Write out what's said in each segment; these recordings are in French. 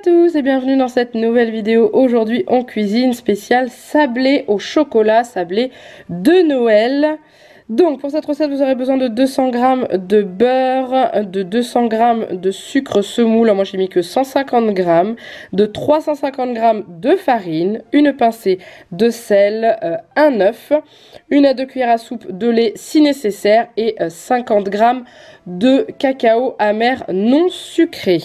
tous et bienvenue dans cette nouvelle vidéo. Aujourd'hui on cuisine spécial sablé au chocolat, sablé de Noël. Donc pour cette recette vous aurez besoin de 200 g de beurre, de 200 g de sucre semoule, alors moi j'ai mis que 150 g, de 350 g de farine, une pincée de sel, un œuf, 1 à 2 cuillères à soupe de lait si nécessaire et 50 g de cacao amer non sucré.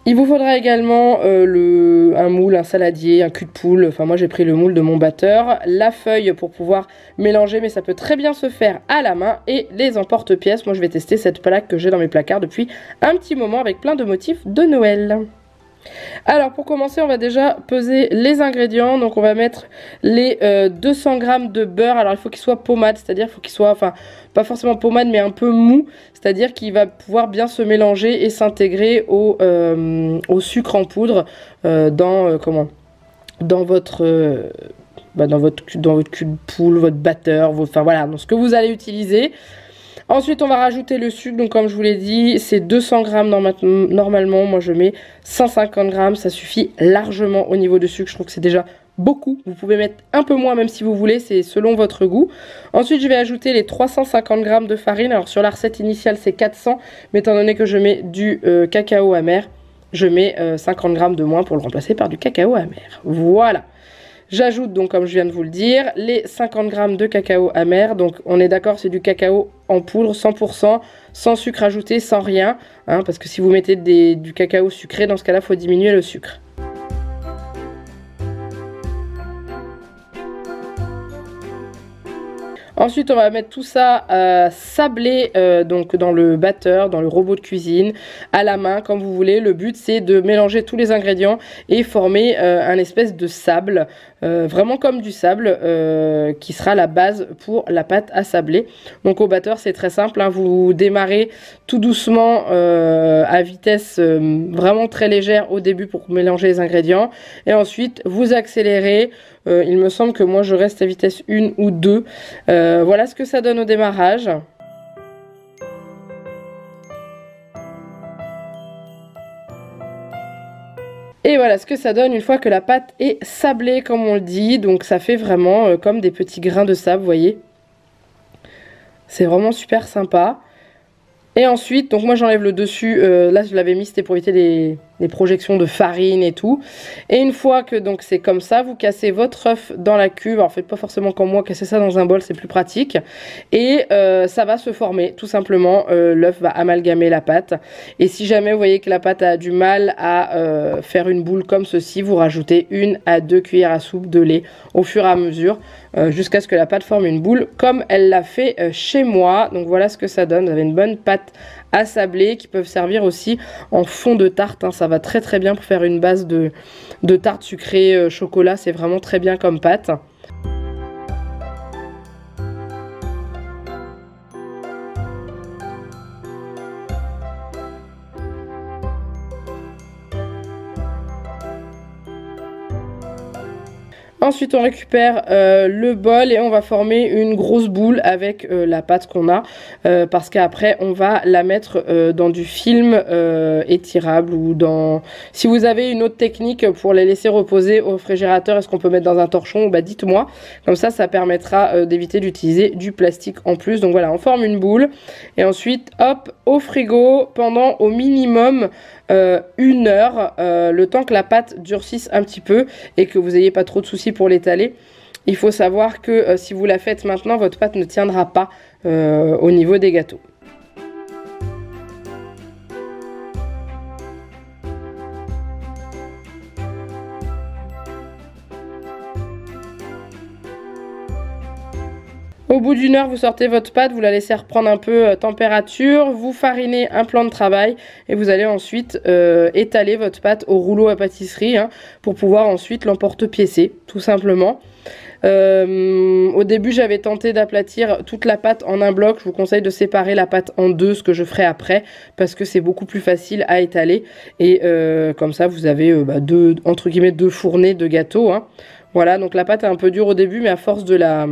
Il vous faudra également un moule, un saladier, un cul de poule, enfin moi j'ai pris le moule de mon batteur, la feuille pour pouvoir mélanger mais ça peut très bien se faire à la main et les emporte-pièces. Moi je vais tester cette plaque que j'ai dans mes placards depuis un petit moment avec plein de motifs de Noël. Alors pour commencer on va déjà peser les ingrédients. Donc on va mettre les 200 g de beurre. Alors il faut qu'il soit pommade, c'est-à-dire il faut qu'il soit, enfin pas forcément pommade mais un peu mou, c'est-à-dire qu'il va pouvoir bien se mélanger et s'intégrer au sucre en poudre dans votre cul de poule, votre batteur, enfin voilà, dans ce que vous allez utiliser. Ensuite on va rajouter le sucre, donc comme je vous l'ai dit c'est 200 g normalement, moi je mets 150 g, ça suffit largement au niveau de sucre, je trouve que c'est déjà beaucoup. Vous pouvez mettre un peu moins même si vous voulez, c'est selon votre goût. Ensuite je vais ajouter les 350 g de farine, alors sur la recette initiale c'est 400, mais étant donné que je mets du cacao amer, je mets 50 g de moins pour le remplacer par du cacao amer. Voilà. J'ajoute donc, comme je viens de vous le dire, les 50 g de cacao amer. Donc on est d'accord, c'est du cacao en poudre 100%, sans sucre ajouté, sans rien. Hein, parce que si vous mettez du cacao sucré, dans ce cas-là, il faut diminuer le sucre. Ensuite, on va mettre tout ça sablé donc dans le batteur, dans le robot de cuisine, à la main, comme vous voulez. Le but, c'est de mélanger tous les ingrédients et former un espèce de sable, vraiment comme du sable, qui sera la base pour la pâte à sabler. Donc au batteur, c'est très simple, hein, vous démarrez tout doucement à vitesse vraiment très légère au début pour mélanger les ingrédients. Et ensuite, vous accélérez. Il me semble que moi je reste à vitesse 1 ou 2. Voilà ce que ça donne au démarrage. Et voilà ce que ça donne une fois que la pâte est sablée comme on le dit. Donc ça fait vraiment comme des petits grains de sable, vous voyez. C'est vraiment super sympa. Et ensuite, donc moi j'enlève le dessus, là je l'avais mis, c'était pour éviter les projections de farine et tout. Et une fois que donc c'est comme ça, vous cassez votre œuf dans la cuve. Alors faites pas forcément comme moi, cassez ça dans un bol, c'est plus pratique. Et ça va se former, tout simplement, l'œuf va amalgamer la pâte. Et si jamais vous voyez que la pâte a du mal à faire une boule comme ceci, vous rajoutez 1 à 2 cuillères à soupe de lait au fur et à mesure, jusqu'à ce que la pâte forme une boule comme elle l'a fait chez moi. Donc voilà ce que ça donne, vous avez une bonne pâte à sabler qui peuvent servir aussi en fond de tarte, hein. Ça va très très bien pour faire une base de tarte sucrée chocolat, c'est vraiment très bien comme pâte. Ensuite on récupère le bol et on va former une grosse boule avec la pâte qu'on a, parce qu'après on va la mettre dans du film étirable ou dans... Si vous avez une autre technique pour les laisser reposer au réfrigérateur, est-ce qu'on peut mettre dans un torchon? Bah dites-moi, comme ça permettra d'éviter d'utiliser du plastique en plus. Donc voilà, on forme une boule et ensuite hop au frigo pendant au minimum 1 heure, le temps que la pâte durcisse un petit peu et que vous n'ayez pas trop de soucis pour l'étaler. Il faut savoir que si vous la faites maintenant, votre pâte ne tiendra pas au niveau des gâteaux. Au bout d'1 heure, vous sortez votre pâte, vous la laissez reprendre un peu température, vous farinez un plan de travail et vous allez ensuite étaler votre pâte au rouleau à pâtisserie, hein, pour pouvoir ensuite l'emporte-piécer, tout simplement. Au début j'avais tenté d'aplatir toute la pâte en un bloc. Je vous conseille de séparer la pâte en deux, ce que je ferai après, parce que c'est beaucoup plus facile à étaler. Et comme ça vous avez entre guillemets deux fournées de gâteaux, hein. Voilà, donc la pâte est un peu dure au début, mais à force de la...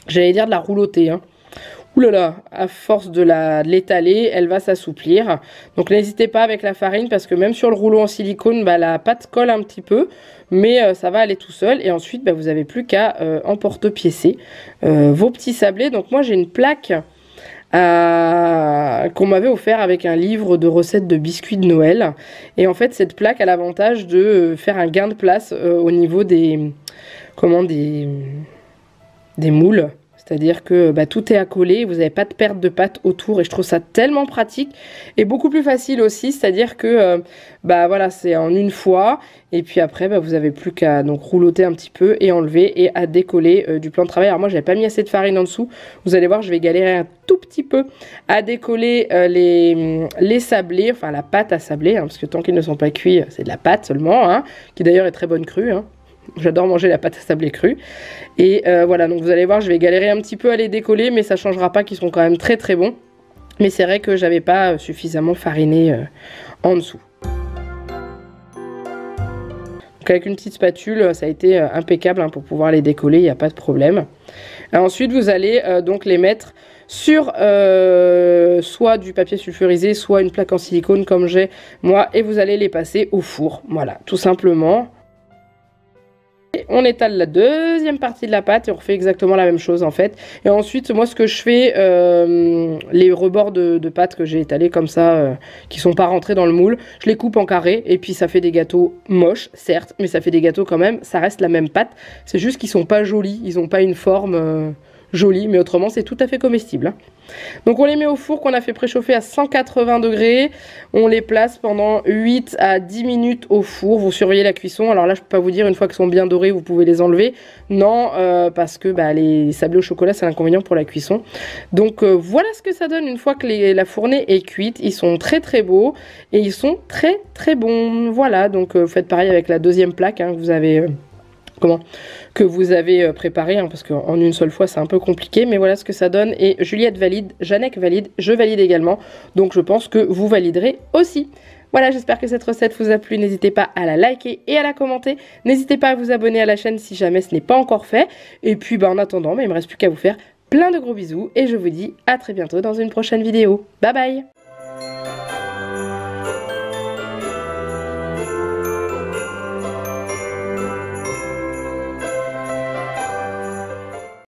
J'allais dire de la roulotter, hein. Ouh là là, à force de l'étaler, elle va s'assouplir. Donc n'hésitez pas avec la farine parce que même sur le rouleau en silicone, bah, la pâte colle un petit peu. Mais ça va aller tout seul. Et ensuite, bah, vous n'avez plus qu'à emporte-piécer vos petits sablés. Donc moi, j'ai une plaque qu'on m'avait offert avec un livre de recettes de biscuits de Noël. Et en fait, cette plaque a l'avantage de faire un gain de place au niveau des moules. C'est-à-dire que bah, tout est accolé, vous n'avez pas de perte de pâte autour et je trouve ça tellement pratique et beaucoup plus facile aussi. C'est-à-dire que bah, voilà, c'est en une fois et puis après bah, vous n'avez plus qu'à donc rouloter un petit peu et enlever et à décoller du plan de travail. Alors moi, j'avais pas mis assez de farine en dessous. Vous allez voir, je vais galérer un tout petit peu à décoller les sablés, enfin la pâte à sabler, hein, parce que tant qu'ils ne sont pas cuits, c'est de la pâte seulement, hein, qui d'ailleurs est très bonne crue. Hein. J'adore manger la pâte à sablé crue. Et voilà, donc vous allez voir, je vais galérer un petit peu à les décoller, mais ça ne changera pas qu'ils sont quand même très très bons. Mais c'est vrai que j'avais pas suffisamment fariné en dessous. Donc avec une petite spatule, ça a été impeccable hein, pour pouvoir les décoller, il n'y a pas de problème. Et ensuite, vous allez donc les mettre sur soit du papier sulfurisé, soit une plaque en silicone comme j'ai moi, et vous allez les passer au four. Voilà, tout simplement. On étale la deuxième partie de la pâte et on refait exactement la même chose en fait. Et ensuite, moi ce que je fais, les rebords de pâte que j'ai étalés comme ça, qui sont pas rentrés dans le moule, je les coupe en carré et puis ça fait des gâteaux moches, certes, mais ça fait des gâteaux quand même, ça reste la même pâte. C'est juste qu'ils sont pas jolis, ils ont pas une forme jolie, mais autrement c'est tout à fait comestible. Hein. Donc on les met au four qu'on a fait préchauffer à 180 degrés. On les place pendant 8 à 10 minutes au four. Vous surveillez la cuisson. Alors là, je peux pas vous dire, une fois qu'ils sont bien dorés, vous pouvez les enlever. Non, parce que bah, les sablés au chocolat, c'est l'inconvénient pour la cuisson. Donc voilà ce que ça donne une fois que la fournée est cuite. Ils sont très très beaux et ils sont très très bons. Voilà, donc vous faites pareil avec la deuxième plaque hein, que vous avez... que vous avez préparé, hein, parce qu'en une seule fois c'est un peu compliqué, mais voilà ce que ça donne. Et Juliette valide, Jeannec valide, je valide également, donc je pense que vous validerez aussi. Voilà, j'espère que cette recette vous a plu, n'hésitez pas à la liker et à la commenter, n'hésitez pas à vous abonner à la chaîne si jamais ce n'est pas encore fait, et puis bah, en attendant, il ne me reste plus qu'à vous faire plein de gros bisous, et je vous dis à très bientôt dans une prochaine vidéo. Bye bye.